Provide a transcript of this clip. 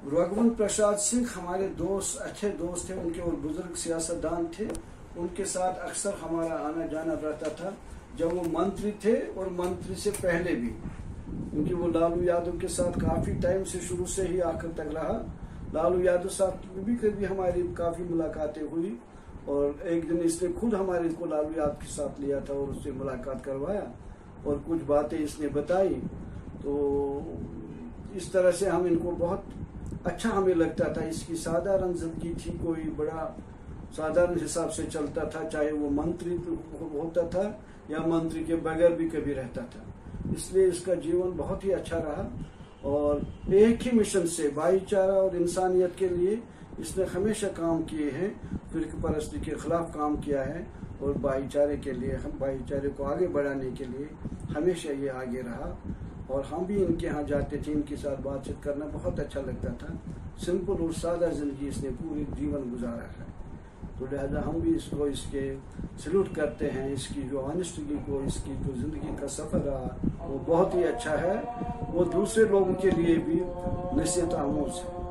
रघुवंश प्रसाद सिंह हमारे दोस्त, अच्छे दोस्त थे उनके, और बुजुर्ग सियासतदान थे। उनके साथ अक्सर हमारा आना जाना रहता था जब वो मंत्री थे और मंत्री से पहले भी, क्योंकि वो लालू यादव के साथ काफी टाइम से, शुरू से ही आखिर तक रहा। लालू यादव साहब भी कभी हमारी काफी मुलाकातें हुई, और एक दिन इसने खुद हमारे को लालू यादव के साथ लिया था और उससे मुलाकात करवाया और कुछ बातें इसने बताई। तो इस तरह से हम इनको बहुत अच्छा हमें लगता था। इसकी साधारण जिंदगी थी, कोई बड़ा साधारण हिसाब से चलता था, चाहे वो मंत्री होता था या मंत्री के बगैर भी कभी रहता था। इसलिए इसका जीवन बहुत ही अच्छा रहा, और एक ही मिशन से भाईचारा और इंसानियत के लिए इसने हमेशा काम किए हैं। फिरक परस्ती के खिलाफ काम किया है, और भाईचारे के लिए, हम भाईचारे को आगे बढ़ाने के लिए हमेशा ये आगे रहा। और हम भी इनके यहाँ जाते थे, इनके साथ बातचीत करना बहुत अच्छा लगता था। सिंपल और सादा जिंदगी इसने पूरी जीवन गुजारा है, तो लिहाजा हम भी इसको, इसके सल्यूट करते हैं। इसकी जो ऑनेस्टी को, इसकी जो जिंदगी का सफर रहा वो बहुत ही अच्छा है। वो दूसरे लोगों के लिए भी नसीहत आमूज है।